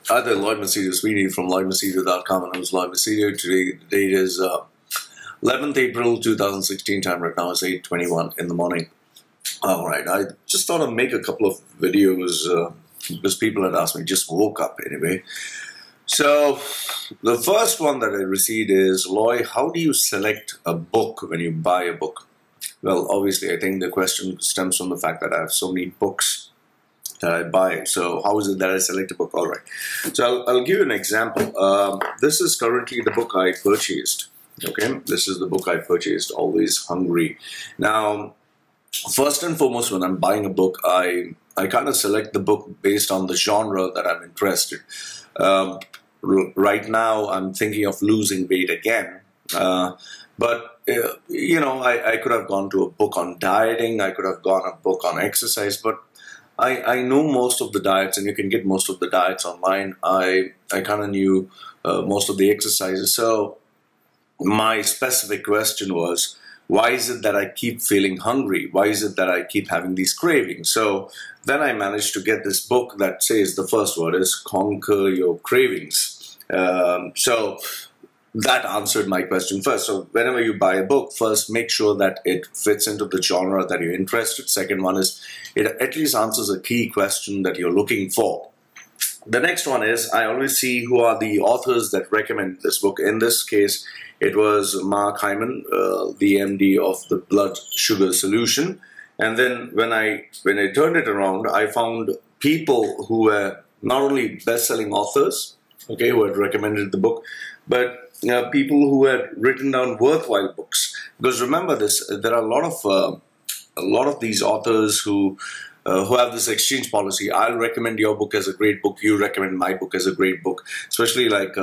Hi there, Loy Machedo speaking from LoyMachedo.com, and I was Loy Machedo. Today, the date is 11th April 2016. Time right now is 8:21 in the morning. All right, I just thought I'd make a couple of videos because people had asked me. Just woke up anyway. So the first one that I received is, Loy, how do you select a book when you buy a book? Well, obviously, I think the question stems from the fact that I have so many books that I buy. So how is it that I select a book? All right. So I'll give you an example. This is currently the book I purchased. Okay. This is the book I purchased, Always Hungry. Now, first and foremost, when I'm buying a book, I kind of select the book based on the genre that I'm interested. Right now, I'm thinking of losing weight again. But, you know, I could have gone to a book on dieting. I could have gone a book on exercise. But I know most of the diets, and you can get most of the diets online. I kind of knew most of the exercises. So my specific question was, why is it that I keep feeling hungry? Why is it that I keep having these cravings? So then I managed to get this book that says the first word is Conquer Your Cravings. So that answered my question first. So whenever you buy a book, first make sure that it fits into the genre that you're interested. Second one is it at least answers a key question that you're looking for. The next one is I always see who are the authors that recommend this book. In this case, it was Mark Hyman, the MD of the Blood Sugar Solution. And then when I turned it around, I found people who were not only best-selling authors, okay, who had recommended the book, but people who had written down worthwhile books. Because remember this, there are a lot of these authors who have this exchange policy. I'll recommend your book as a great book. You recommend my book as a great book. Especially like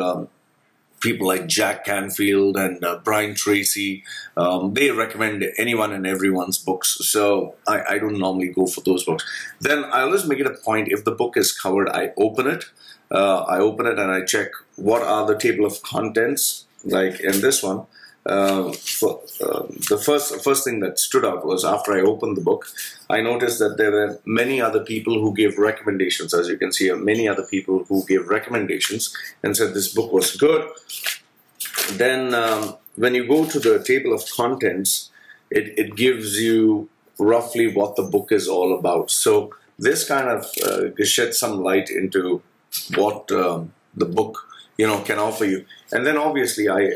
people like Jack Canfield and Brian Tracy. They recommend anyone and everyone's books. So I don't normally go for those books. Then I always make it a point, if the book is covered, I open it. And I check what are the table of contents. Like in this one, the first thing that stood out was after I opened the book, I noticed that there were many other people who gave recommendations. As you can see, many other people who gave recommendations and said this book was good. Then when you go to the table of contents, it gives you roughly what the book is all about. So this kind of sheds some light into what the book, you know, can offer you. And then obviously I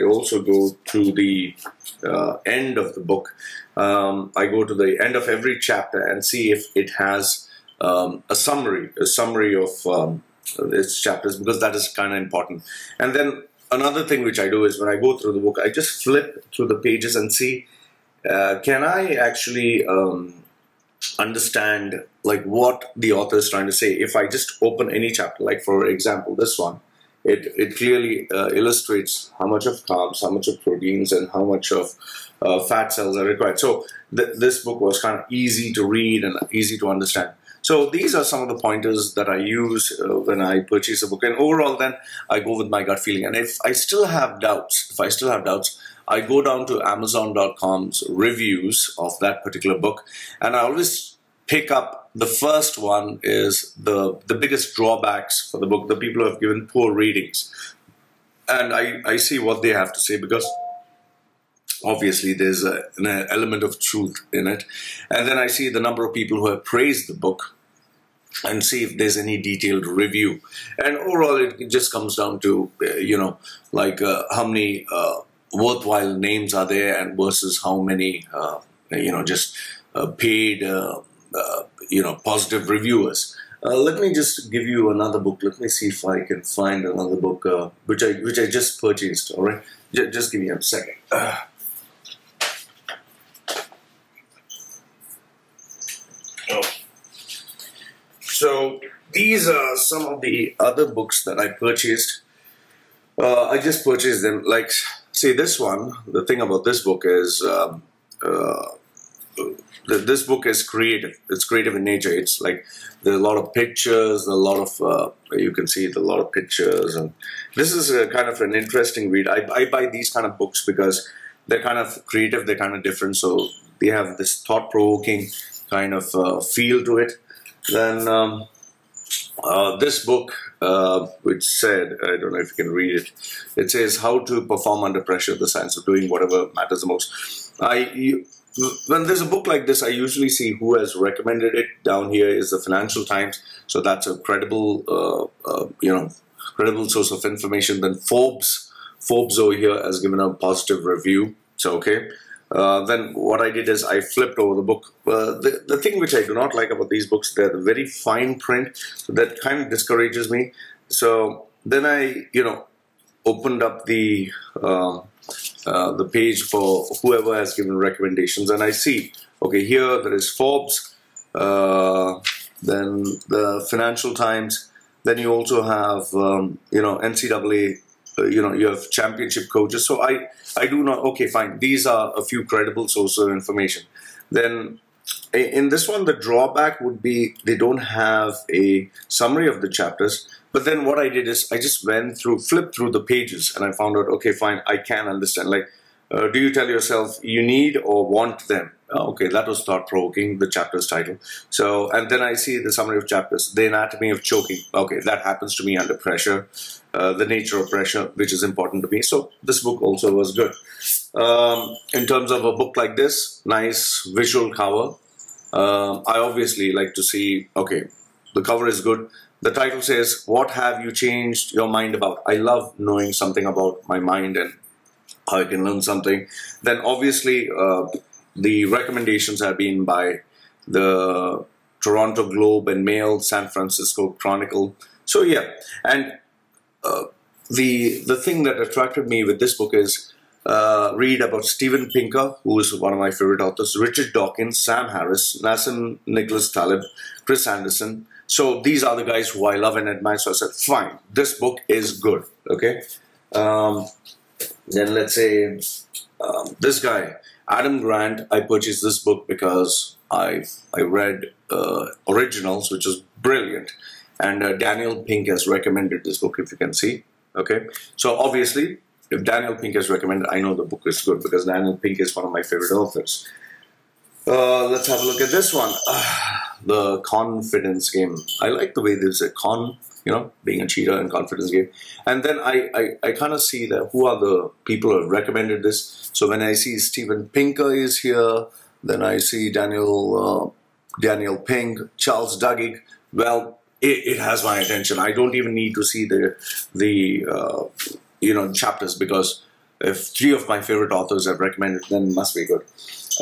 also go to the end of the book. I go to the end of every chapter and see if it has a summary of its chapters, because that is kind of important. And then another thing which I do is when I go through the book, I just flip through the pages and see, can I actually understand like what the author is trying to say. If I just open any chapter, like for example this one, it clearly illustrates how much of carbs, how much of proteins, and how much of fat cells are required. So this book was kind of easy to read and easy to understand. So these are some of the pointers that I use when I purchase a book. And overall then I go with my gut feeling. And if I still have doubts, I go down to Amazon.com's reviews of that particular book, and I always pick up the first one is the biggest drawbacks for the book, the people who have given poor ratings. And I see what they have to say, because obviously there's an element of truth in it. And then I see the number of people who have praised the book and see if there's any detailed review. And overall it just comes down to, you know, like how many worthwhile names are there and versus how many, you know, just paid, you know, positive reviewers. Let me just give you another book. Let me see if I can find another book which I just purchased. All right, just give me a second. So these are some of the other books that I purchased. I just purchased them. Like, see, this one, the thing about this book is this book is creative. It's creative in nature. It's like there are a lot of pictures, a lot of you can see a lot of pictures, and this is a kind of an interesting read. I buy these kind of books because they're kind of creative, they're kind of different, so they have this thought-provoking kind of feel to it. Then This book, which said, I don't know if you can read it, it says How to Perform Under Pressure, the Science of Doing Whatever Matters the Most. When there's a book like this, I usually see who has recommended it. Down here is the Financial Times, so that's a credible, credible source of information. Then Forbes over here has given a positive review, so okay. Then what I did is I flipped over the book. The thing which I do not like about these books, they're the very fine print, so that kind of discourages me. So then I, opened up the page for whoever has given recommendations, and I see, okay, here there is Forbes, then the Financial Times, then you also have, NCAA, you have championship coaches. So I do not, okay, fine, these are a few credible sources of information. Then in this one, the drawback would be they don't have a summary of the chapters. But then what I did is I just flipped through the pages, and I found out, okay, fine, I can understand. Like, do you tell yourself you need or want them? Oh, okay, that was thought-provoking, the chapter's title. So, and then I see the summary of chapters. The anatomy of choking. Okay, that happens to me under pressure. The nature of pressure, which is important to me. So this book also was good. In terms of a book like this, nice visual cover. I obviously like to see, okay, the cover is good. The title says, What Have You Changed Your Mind About? I love knowing something about my mind and how I can learn something. Then obviously the recommendations have been by the Toronto Globe and Mail, San Francisco Chronicle. So yeah, and the thing that attracted me with this book is read about Steven Pinker, who is one of my favorite authors, Richard Dawkins, Sam Harris, Nassim Nicholas Taleb, Chris Anderson. So these are the guys who I love and admire. So I said, fine, this book is good. Okay. Then let's say this guy, Adam Grant. I purchased this book because I read Originals, which is brilliant. And Daniel Pink has recommended this book, if you can see. Okay. So obviously, if Daniel Pink has recommended, I know the book is good because Daniel Pink is one of my favorite authors. Let's have a look at this one. The Confidence Game. I like the way there's a being a cheater and confidence game. And then I kind of see that who are the people who have recommended this. So when I see Steven Pinker is here, then I see Daniel Pink, Charles Duhigg. Well, it has my attention. I don't even need to see the chapters, because if 3 of my favorite authors have recommended, then it must be good.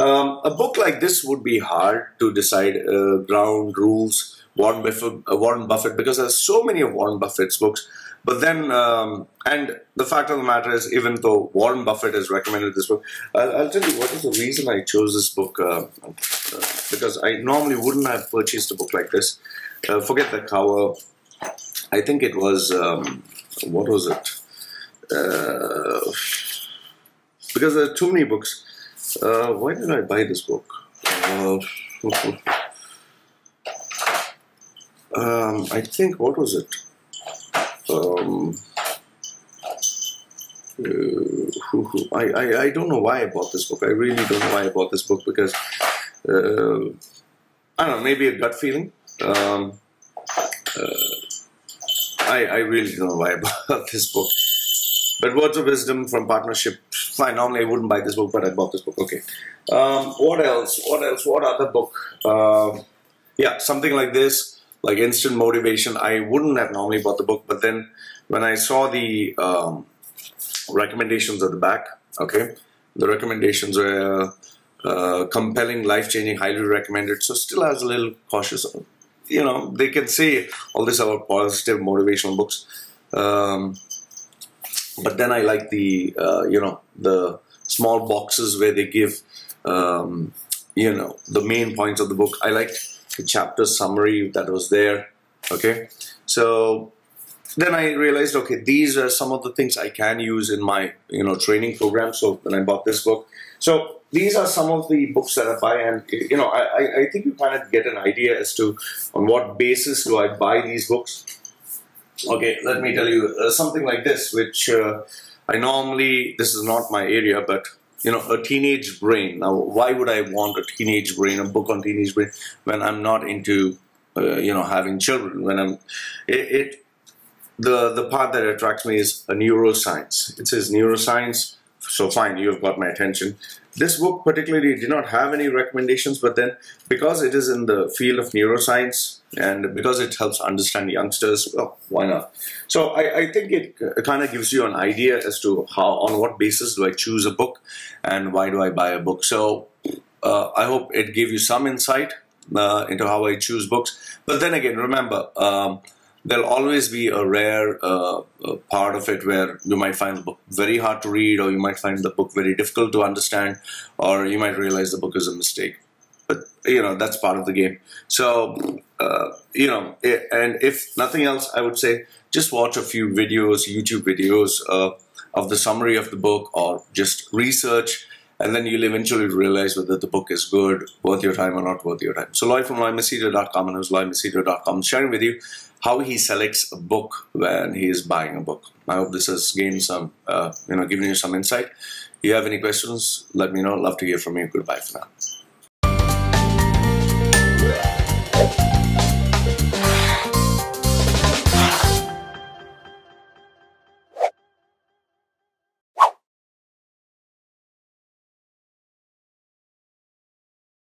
A book like this would be hard to decide. Ground Rules, Warren Buffett, because there's so many of Warren Buffett's books. But then, and the fact of the matter is, even though Warren Buffett has recommended this book, I'll tell you what is the reason I chose this book. Because I normally wouldn't have purchased a book like this. Forget the cover. I think it was, what was it? Because there are too many books. Why did I buy this book? I think, what was it? I don't know why I bought this book. I really don't know why I bought this book, because I don't know, maybe a gut feeling. I really don't know why I bought this book. But Words of Wisdom from Partnership. Fine, normally I wouldn't buy this book, but I bought this book. Okay. What else? What other book? Yeah, something like this, like Instant Motivation. I wouldn't have normally bought the book, but then when I saw the recommendations at the back, okay, the recommendations were compelling, life-changing, highly recommended. So still has a little cautious. They can say all this about positive motivational books. But then I like the small boxes where they give, the main points of the book. I like the chapter summary that was there. Okay. So then I realized, okay, these are some of the things I can use in my, training program. So then I bought this book. So these are some of the books that I buy, and, I think you kind of get an idea as to on what basis do I buy these books. Okay, let me tell you something like this, which I normally, this is not my area, but, a teenage brain. Now, why would I want a teenage brain, a book on teenage brain, when I'm not into having children. The part that attracts me is a neuroscience. It says neuroscience, so fine, you've got my attention. This book particularly did not have any recommendations, but then because it is in the field of neuroscience and because it helps understand youngsters, well, why not? So I think it kind of gives you an idea as to on what basis do I choose a book and why do I buy a book. So I hope it gave you some insight into how I choose books. But then again, remember, there'll always be a rare part of it where you might find the book very hard to read, or you might find the book very difficult to understand, or you might realize the book is a mistake. But, that's part of the game. So, and if nothing else, I would say just watch a few videos, YouTube videos of the summary of the book, or just research, and then you'll eventually realize whether the book is good, worth your time or not worth your time. So Loy from LoyMachedo.com, and it was LoyMachedo.com sharing with you how he selects a book when he is buying a book. I hope this has gained some, given you some insight. If you have any questions, let me know. Love to hear from you. Goodbye for now.